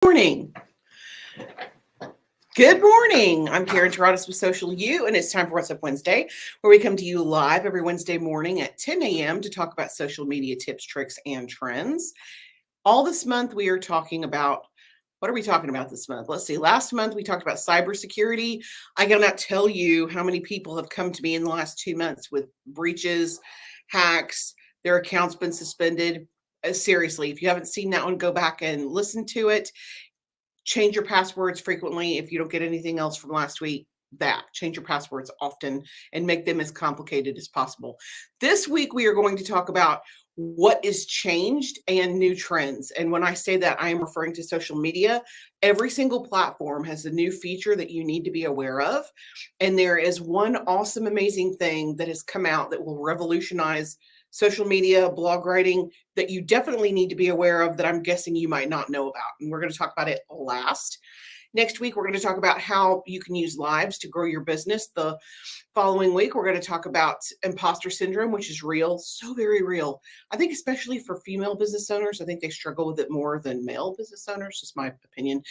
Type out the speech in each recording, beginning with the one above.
Morning. Good morning. I'm Karen Taradas with Social U, and it's time for What's Up Wednesday, where we come to you live every Wednesday morning at 10 a.m. to talk about social media tips, tricks, and trends. All this month, we are talking about what are we talking about this month? Let's see. Last month, we talked about cybersecurity. I cannot tell you how many people have come to me in the last 2 months with breaches, hacks, their accounts been suspended. Seriously, if you haven't seen that one, go back and listen to it. Change your passwords frequently. If you don't get anything else from last week, change your passwords often and make them as complicated as possible. This week, we are going to talk about what is changed and new trends. And when I say that, I am referring to social media. Every single platform has a new feature that you need to be aware of. And there is one awesome, amazing thing that has come out that will revolutionize social media, blog writing, that you definitely need to be aware of that I'm guessing you might not know about. And we're going to talk about it last. Next week, we're going to talk about how you can use lives to grow your business. The following week, we're going to talk about imposter syndrome, which is real, so very real. I think especially for female business owners, I think they struggle with it more than male business owners, just my opinion.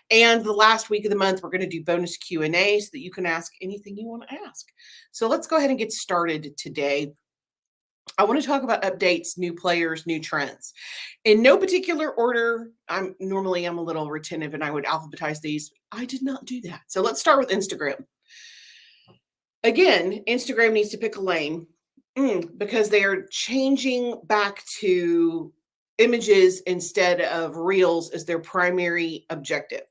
And the last week of the month, we're going to do bonus Q&A so that you can ask anything you want to ask. So let's go ahead and get started today. I want to talk about updates, new players, new trends. In no particular order. I'm a little retentive and I would alphabetize these. I did not do that. So let's start with Instagram. Again, Instagram needs to pick a lane because they are changing back to images instead of reels as their primary objective.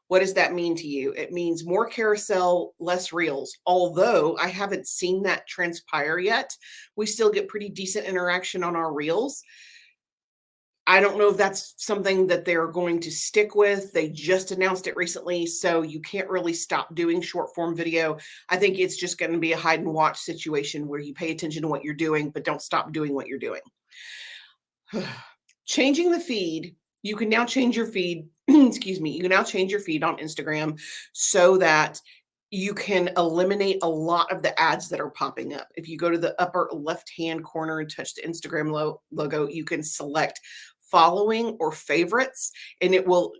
What does that mean to you? It means more carousel, less reels. Although I haven't seen that transpire yet, we still get pretty decent interaction on our reels. I don't know if that's something that they're going to stick with. They just announced it recently, so you can't really stop doing short form video. I think it's just going to be a hide and watch situation where you pay attention to what you're doing, but don't stop doing what you're doing. Changing the feed. You can now change your feed. Excuse me. You can now change your feed on Instagram so that you can eliminate a lot of the ads that are popping up. If you go to the upper left-hand corner and touch the Instagram logo, you can select following or favorites, and it will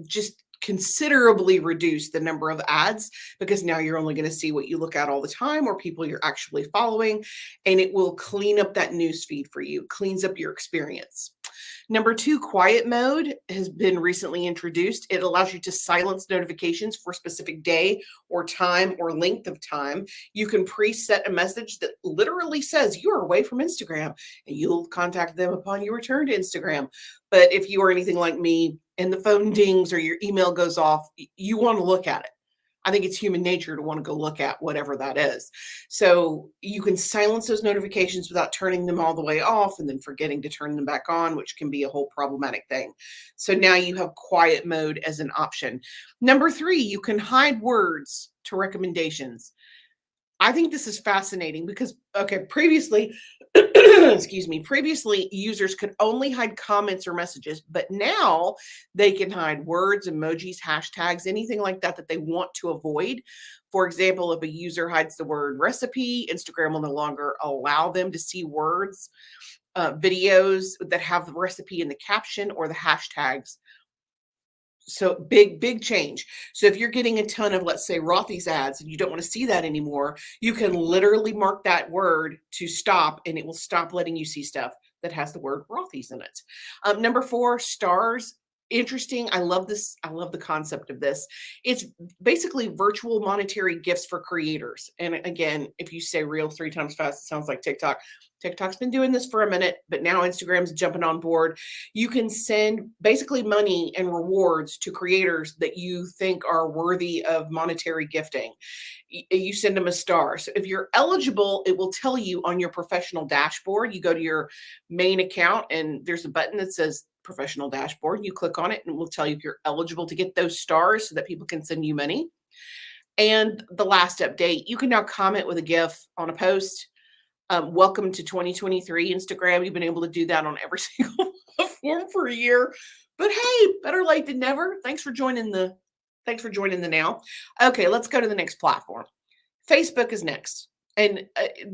just considerably reduce the number of ads because now you're only going to see what you look at all the time or people you're actually following, and it will clean up that news feed for you, cleans up your experience. Number 2, quiet mode has been recently introduced. It allows you to silence notifications for a specific day or time or length of time. You can preset a message that literally says you are away from Instagram and you'll contact them upon your return to Instagram. But if you are anything like me and the phone dings or your email goes off, you want to look at it. I think it's human nature to want to go look at whatever that is. So you can silence those notifications without turning them all the way off and then forgetting to turn them back on, which can be a whole problematic thing. So now you have quiet mode as an option. Number 3, you can hide words to recommendations. I think this is fascinating because, previously, previously users could only hide comments or messages, but now they can hide words, emojis, hashtags, anything like that they want to avoid. For example, if a user hides the word recipe, Instagram will no longer allow them to see words, videos that have the recipe in the caption or the hashtags. So big change. So if you're getting a ton of, let's say, Rothy's ads and you don't want to see that anymore, you can literally mark that word to stop and it will stop letting you see stuff that has the word Rothy's in it. Number 4, stars. Interesting. I love this. I love the concept of this. It's basically virtual monetary gifts for creators. And again, if you say real 3 times fast, it sounds like TikTok. TikTok's been doing this for a minute, but now Instagram's jumping on board. You can send basically money and rewards to creators that you think are worthy of monetary gifting. You send them a star. So if you're eligible, it will tell you on your professional dashboard. You go to your main account and there's a button that says professional dashboard. You click on it and it will tell you if you're eligible to get those stars so that people can send you money. And the last update, you can now comment with a GIF on a post. Welcome to 2023 Instagram. You've been able to do that on every single platform for a year, but hey, better late than never. Thanks for joining the now. Okay, let's go to the next platform. Facebook is next. And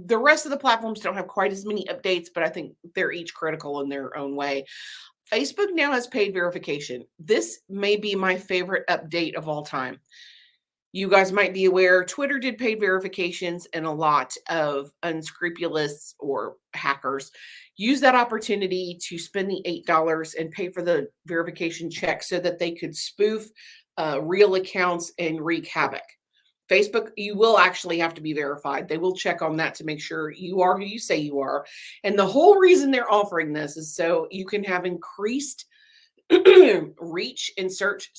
the rest of the platforms don't have quite as many updates, but I think they're each critical in their own way. Facebook now has paid verification. This may be my favorite update of all time. You guys might be aware Twitter did paid verifications, and a lot of unscrupulous or hackers use that opportunity to spend the $8 and pay for the verification check so that they could spoof real accounts and wreak havoc. Facebook, you will actually have to be verified. They will check on that to make sure you are who you say you are. And the whole reason they're offering this is so you can have increased reach in search,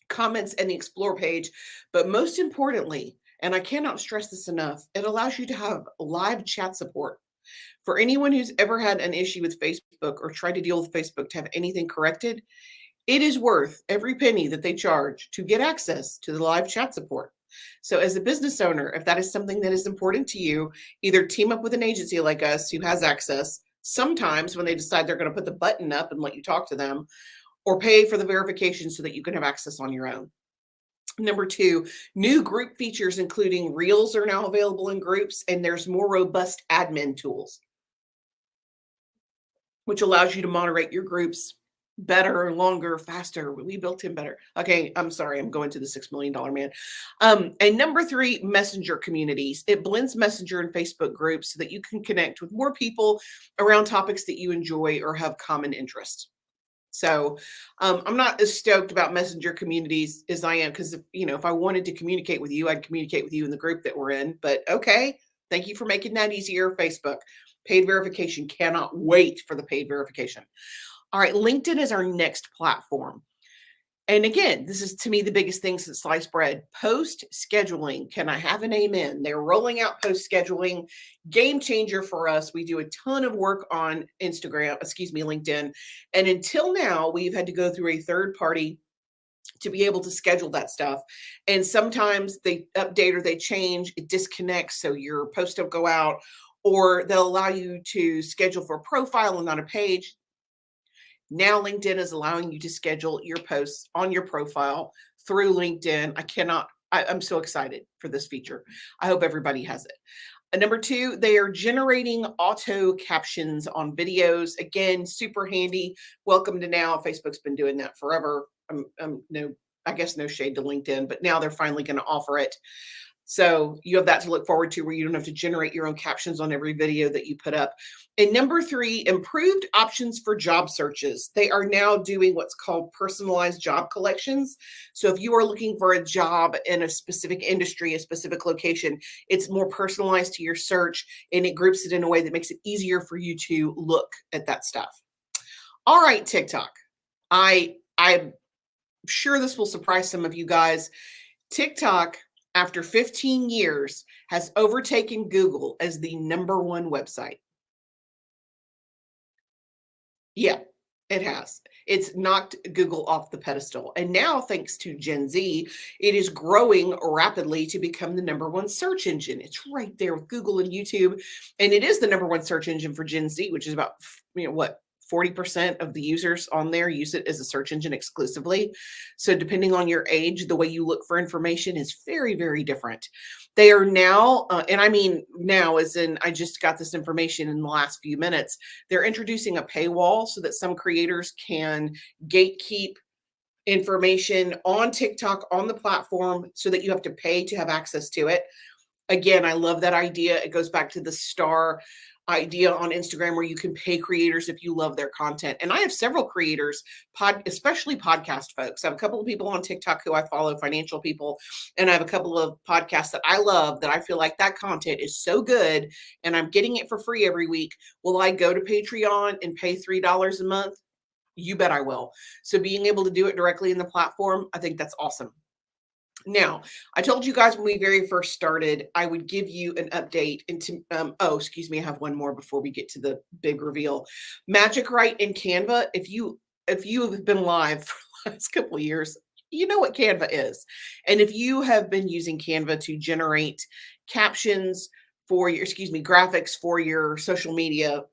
comments and the explore page. But most importantly, and I cannot stress this enough, it allows you to have live chat support. For anyone who's ever had an issue with Facebook or tried to deal with Facebook to have anything corrected, it is worth every penny that they charge to get access to the live chat support. So, as a business owner, if that is something that is important to you, either team up with an agency like us who has access sometimes when they decide they're going to put the button up and let you talk to them, or pay for the verification so that you can have access on your own. Number two, new group features, including Reels, are now available in groups, and there's more robust admin tools, which allows you to moderate your groups better, longer, faster. We built him better. Okay, I'm sorry. I'm going to the $6 million man. And number three, Messenger communities. It blends Messenger and Facebook groups so that you can connect with more people around topics that you enjoy or have common interests. So I'm not as stoked about Messenger communities as I am, because if I wanted to communicate with you, I'd communicate with you in the group that we're in. But okay, thank you for making that easier, Facebook. Paid verification. Cannot wait for the paid verification. All right, LinkedIn is our next platform. And again, this is to me the biggest thing since sliced bread. Post scheduling. Can I have an amen? They're rolling out post scheduling. Game changer for us. We do a ton of work on LinkedIn. And until now, we've had to go through a third party to be able to schedule that stuff. And sometimes they update or they change, it disconnects. So your post don't go out, or they'll allow you to schedule for a profile and not a page. Now LinkedIn is allowing you to schedule your posts on your profile through LinkedIn. I'm so excited for this feature. I hope everybody has it. Number two, they are generating auto captions on videos. Again, super handy. Welcome to now. Facebook's been doing that forever. I guess no shade to LinkedIn, but now they're finally going to offer it. So you have that to look forward to, where you don't have to generate your own captions on every video that you put up. And number three, improved options for job searches. They are now doing what's called personalized job collections. So if you are looking for a job in a specific industry, a specific location, it's more personalized to your search, and it groups it in a way that makes it easier for you to look at that stuff. All right, TikTok. I'm sure this will surprise some of you guys. TikTok, after 15 years, has overtaken Google as the number one website. Yeah, it has. It's knocked Google off the pedestal. And now, thanks to Gen Z, it is growing rapidly to become the number one search engine. It's right there with Google and YouTube. And it is the number one search engine for Gen Z, which is about, 40% of the users on there use it as a search engine exclusively. So depending on your age, the way you look for information is very, very different. They are now, and I mean now as in I just got this information in the last few minutes, they're introducing a paywall so that some creators can gatekeep information on TikTok, on the platform, so that you have to pay to have access to it. Again, I love that idea. It goes back to the star idea on Instagram, where you can pay creators if you love their content. And I have several creators, especially podcast folks. I have a couple of people on TikTok who I follow, financial people, and I have a couple of podcasts that I love, that I feel like that content is so good and I'm getting it for free every week. Will I go to Patreon and pay $3 a month? You bet I will. So being able to do it directly in the platform, I think that's awesome. Now, I told you guys when we very first started, I would give you an update into, I have one more before we get to the big reveal. Magic Write in Canva. If you have been live for the last couple of years, you know what Canva is. And if you have been using Canva to generate captions for your, graphics for your social media,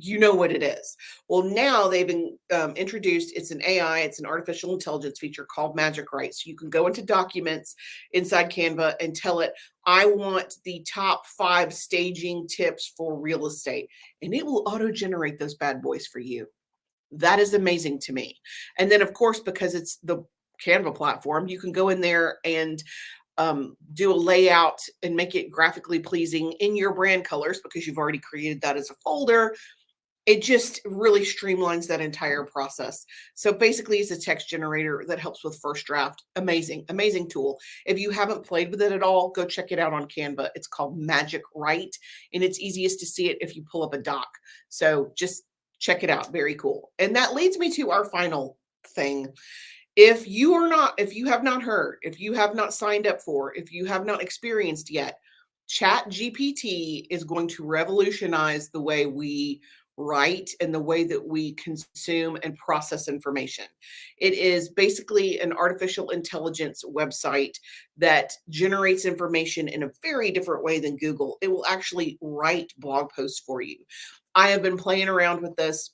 you know what it is. Well, now they've been introduced, it's an AI, it's an artificial intelligence feature called Magic Write. So you can go into documents inside Canva and tell it, I want the top 5 staging tips for real estate. And it will auto-generate those bad boys for you. That is amazing to me. And then, of course, because it's the Canva platform, you can go in there and do a layout and make it graphically pleasing in your brand colors because you've already created that as a folder. It just really streamlines that entire process. So basically, it's a text generator that helps with first draft. Amazing, amazing tool. If you haven't played with it at all, go check it out on Canva. It's called Magic Write, and it's easiest to see it if you pull up a doc. So just check it out. Very cool. And that leads me to our final thing. If you have not heard, if you have not signed up for, if you have not experienced yet, Chat GPT is going to revolutionize the way we write and the way that we consume and process information. It is basically an artificial intelligence website that generates information in a very different way than Google. It will actually write blog posts for you. I have been playing around with this.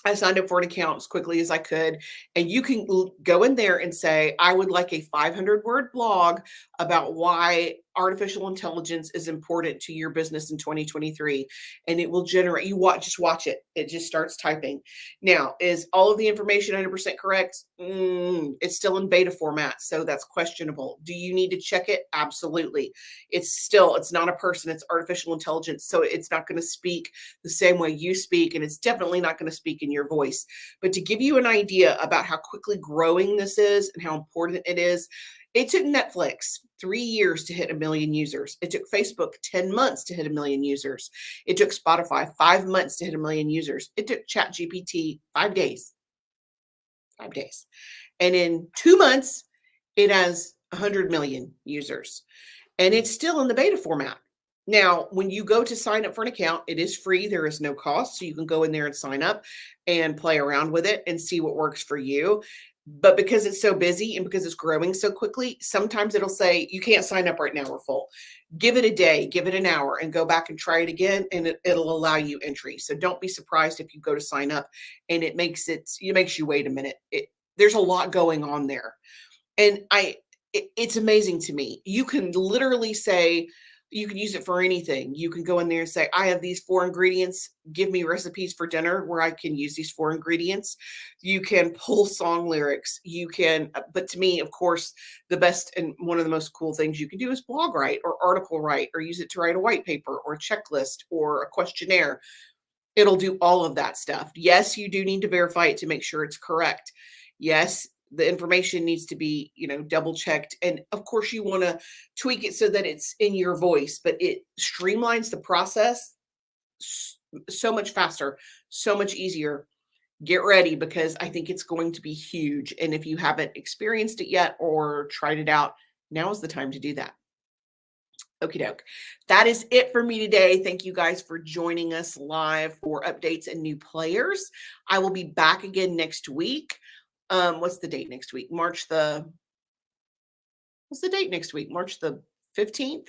I signed up for an account as quickly as I could. And you can go in there and say, I would like a 500-word blog about why artificial intelligence is important to your business in 2023. And it will generate, just watch it. It just starts typing. Now, is all of the information 100% correct? It's still in beta format, so that's questionable. Do you need to check it? Absolutely. It's not a person, it's artificial intelligence. So it's not going to speak the same way you speak, and it's definitely not going to speak in your voice. But to give you an idea about how quickly growing this is and how important it is, it took Netflix 3 years to hit 1 million users. It took Facebook 10 months to hit 1 million users. It took Spotify 5 months to hit 1 million users. It took ChatGPT 5 days. 5 days. And in 2 months, it has 100 million users. And it's still in the beta format. Now, when you go to sign up for an account, it is free. There is no cost. So you can go in there and sign up and play around with it and see what works for you. But because it's so busy and because it's growing so quickly, sometimes it'll say, you can't sign up right now, we're full. Give it a day, give it an hour, and go back and try it again, and it'll allow you entry. So don't be surprised if you go to sign up and it makes you wait a minute. There's a lot going on there. And it's amazing to me. You can literally say, you can use it for anything. You can go in there and say, I have these 4 ingredients. Give me recipes for dinner where I can use these 4 ingredients. You can pull song lyrics. But to me, of course, the best and one of the most cool things you can do is blog write or article write, or use it to write a white paper or a checklist or a questionnaire. It'll do all of that stuff. Yes, you do need to verify it to make sure it's correct. Yes, the information needs to be, double checked. And of course you want to tweak it so that it's in your voice, but it streamlines the process so much faster, so much easier. Get ready, because I think it's going to be huge. And if you haven't experienced it yet or tried it out, now is the time to do that. Okie doke. That is it for me today. Thank you guys for joining us live for updates and new players. I will be back again next week. What's the date next week? What's the date next week? March the 15th?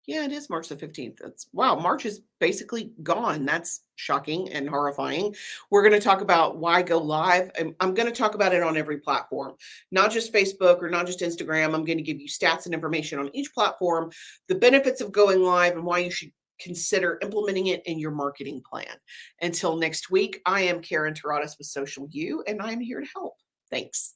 Yeah, it is March the 15th. Wow, March is basically gone. That's shocking and horrifying. We're going to talk about why go live. I'm going to talk about it on every platform, not just Facebook or not just Instagram. I'm going to give you stats and information on each platform, the benefits of going live, and why you should consider implementing it in your marketing plan. Until next week, I am Karen Taradas with Social U, and I'm here to help. Thanks.